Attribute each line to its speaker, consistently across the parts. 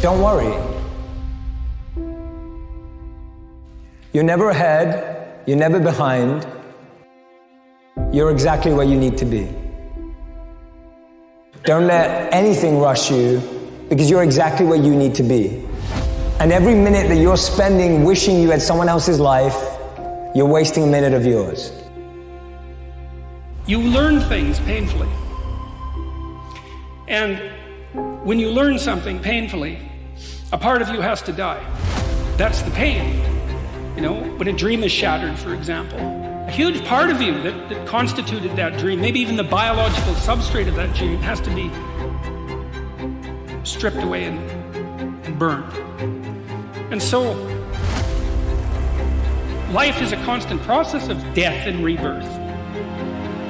Speaker 1: Don't worry. You're never ahead, you're never behind. You're exactly where you need to be. Don't let anything rush you, because you're exactly where you need to be. And every minute that you're spending wishing you had someone else's life, you're wasting a minute of yours.
Speaker 2: You learn things painfully. And when you learn something painfully, a part of you has to die. That's the pain. You know, when a dream is shattered, for example, a huge part of you that constituted that dream, maybe even the biological substrate of that dream, has to be stripped away and burned. And so, life is a constant process of death and rebirth.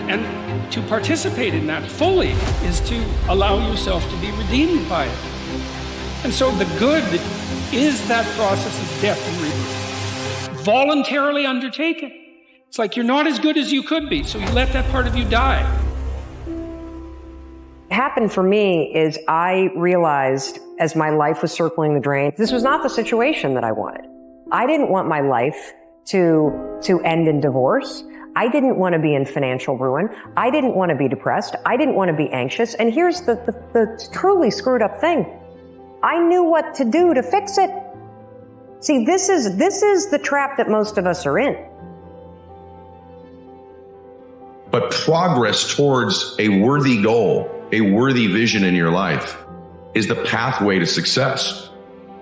Speaker 2: And to participate in that fully is to allow yourself to be redeemed by it. And so the good is that process of death and rebirth, voluntarily undertaken. It's like you're not as good as you could be, so you let that part of you die.
Speaker 3: What happened for me is I realized as my life was circling the drain, this was not the situation that I wanted. I didn't want my life to end in divorce. I didn't want to be in financial ruin. I didn't want to be depressed. I didn't want to be anxious. And here's the truly screwed up thing. I knew what to do to fix it. See, this is the trap that most of us are in.
Speaker 4: But progress towards a worthy goal, a worthy vision in your life, is the pathway to success.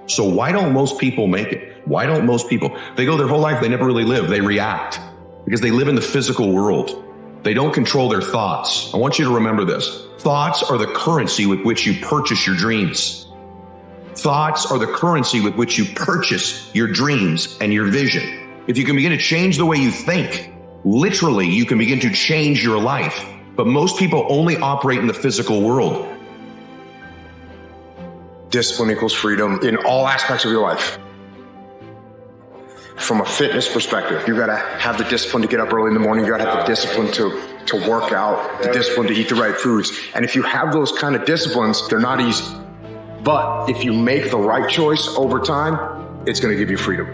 Speaker 4: So why don't most people make it? Why don't most people? They go their whole life, they never really live, they react. Because they live in the physical world. They don't control their thoughts. I want you to remember this. Thoughts are the currency with which you purchase your dreams. Thoughts are the currency with which you purchase your dreams and your vision. If you can begin to change the way you think, literally, you can begin to change your life. But most people only operate in the physical world.
Speaker 5: Discipline equals freedom in all aspects of your life. From a fitness perspective, you gotta have the discipline to get up early in the morning. You gotta have the discipline to work out, the discipline to eat the right foods. And if you have those kind of disciplines, they're not easy. But if you make the right choice over time, it's gonna give you freedom.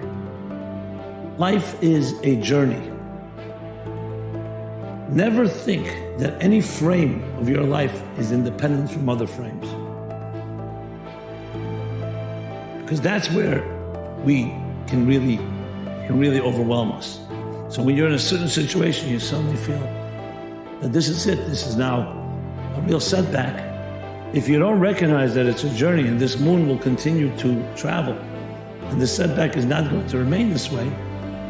Speaker 6: Life is a journey. Never think that any frame of your life is independent from other frames. Because that's where we can really overwhelm us. So when you're in a certain situation, you suddenly feel that this is it. This is now a real setback. If you don't recognize that it's a journey and this moon will continue to travel, and the setback is not going to remain this way,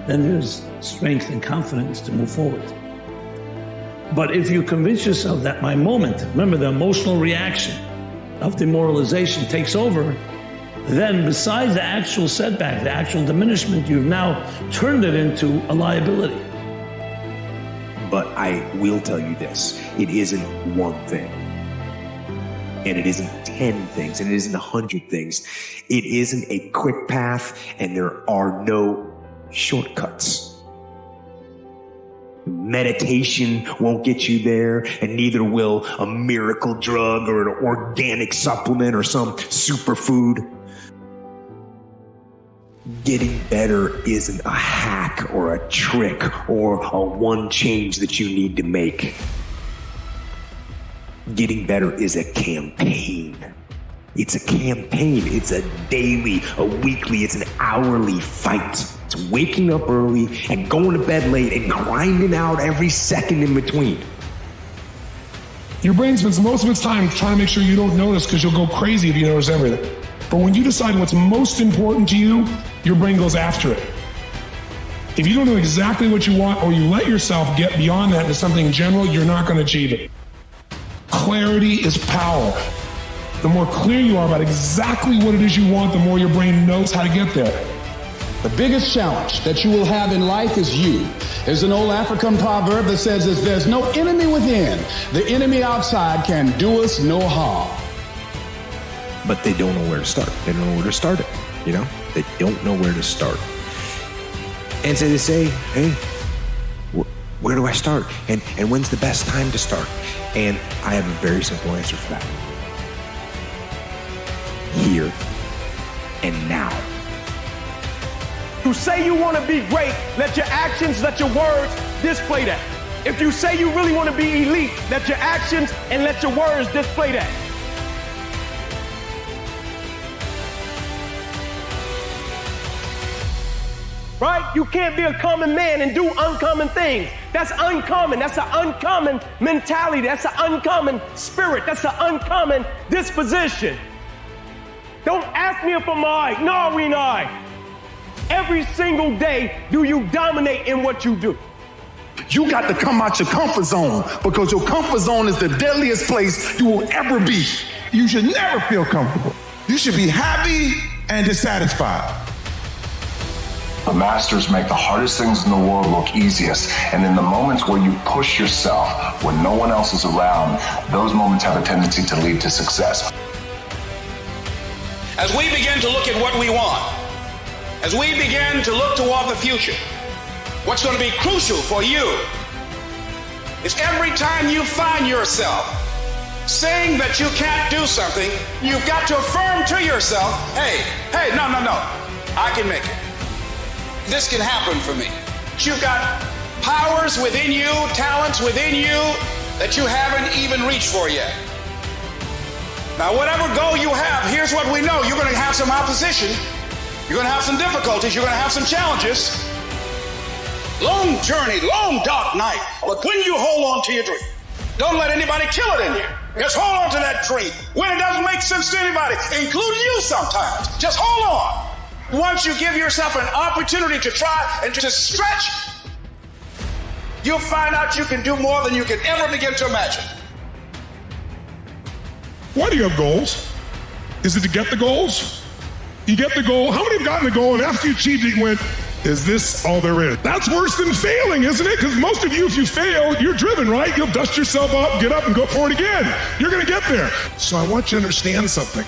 Speaker 6: then there's strength and confidence to move forward. But if you convince yourself that my moment, remember the emotional reaction of demoralization takes over, then besides the actual setback, the actual diminishment, you've now turned it into a liability.
Speaker 7: But I will tell you this, it isn't one thing. And it isn't 10 things, and it isn't 100 things. It isn't a quick path, and there are no shortcuts. Meditation won't get you there, and neither will a miracle drug or an organic supplement or some superfood. Getting better isn't a hack or a trick or a one change that you need to make. Getting better is a campaign. It's a campaign. It's a daily, a weekly, it's an hourly fight. It's waking up early and going to bed late and grinding out every second in between.
Speaker 8: Your brain spends most of its time trying to make sure you don't notice, because you'll go crazy if you notice everything. But when you decide what's most important to you, your brain goes after it. If you don't know exactly what you want, or you let yourself get beyond that into something general, you're not going to achieve it. Clarity is power. The more clear you are about exactly what it is you want, the more your brain knows how to get there.
Speaker 9: The biggest challenge that you will have in life is you. There's an old African proverb that says, if there's no enemy within, the enemy outside can do us no harm.
Speaker 7: But they don't know where to start. They don't know where to start it, you know? They don't know where to start. And so they say, hey, where do I start? And when's the best time to start? And I have a very simple answer for that. Here and now.
Speaker 10: You say you want to be great, let your actions, let your words display that. If you say you really want to be elite, let your actions and let your words display that. Right? You can't be a common man and do uncommon things. That's uncommon. That's an uncommon mentality. That's an uncommon spirit. That's an uncommon disposition. Don't ask me if I'm all right. No, we not. Every single day, do you dominate in what you do?
Speaker 9: You got to come out your comfort zone because your comfort zone is the deadliest place you will ever be.
Speaker 8: You should never feel comfortable. You should be happy and dissatisfied.
Speaker 11: The masters make the hardest things in the world look easiest, and in the moments where you push yourself, when no one else is around, those moments have a tendency to lead to success.
Speaker 12: As we begin to look at what we want, as we begin to look toward the future, what's going to be crucial for you is every time you find yourself saying that you can't do something, you've got to affirm to yourself, hey, no, I can make it. This can happen for me. You've got powers within you, talents within you that you haven't even reached for yet. Now, whatever goal you have, here's what we know. You're going to have some opposition. You're going to have some difficulties. You're going to have some challenges. Long journey, long dark night. But when you hold on to your dream, don't let anybody kill it in you. Just hold on to that dream. When it doesn't make sense to anybody, including you sometimes, just hold on. Once you give yourself an opportunity to try and to stretch, you'll find out you can do more than you can ever begin to imagine.
Speaker 8: Why do you have goals? Is it to get the goals? You get the goal. How many have gotten the goal and after you achieved it, you went, is this all there is? That's worse than failing, isn't it? Because most of you, if you fail, you're driven, right? You'll dust yourself up, get up and go for it again. You're going to get there. So I want you to understand something.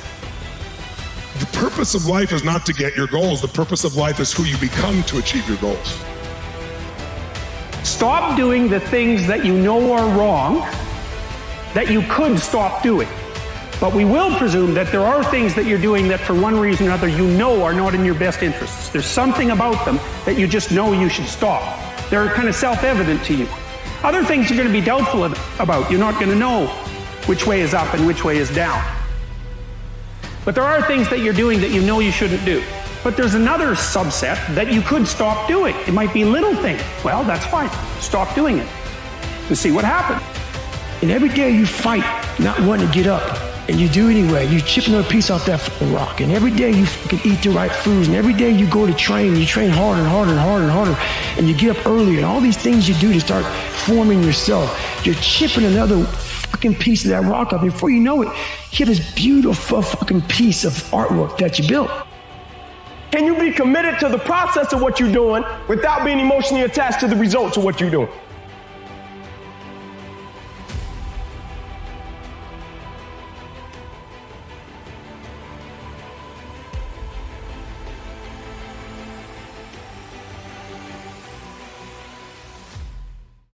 Speaker 8: The purpose of life is not to get your goals. The purpose of life is who you become to achieve your goals.
Speaker 2: Stop doing the things that you know are wrong that you could stop doing. But we will presume that there are things that you're doing that for one reason or another you know are not in your best interests. There's something about them that you just know you should stop. They're kind of self-evident to you. Other things you're going to be doubtful about. You're not going to know which way is up and which way is down. But there are things that you're doing that you know you shouldn't do. But there's another subset that you could stop doing. It might be a little thing. Well, that's fine. Stop doing it and see what happens.
Speaker 13: And every day you fight not wanting to get up, and you do anyway. You chip another piece off that fucking rock. And every day you fucking eat the right foods. And every day you go to train, you train harder and harder and harder and harder. And you get up earlier. And all these things you do to start forming yourself. You're chipping another fucking piece of that rock up. Before you know it, you have this beautiful fucking piece of artwork that you built.
Speaker 10: Can you be committed to the process of what you're doing without being emotionally attached to the results of what you're doing?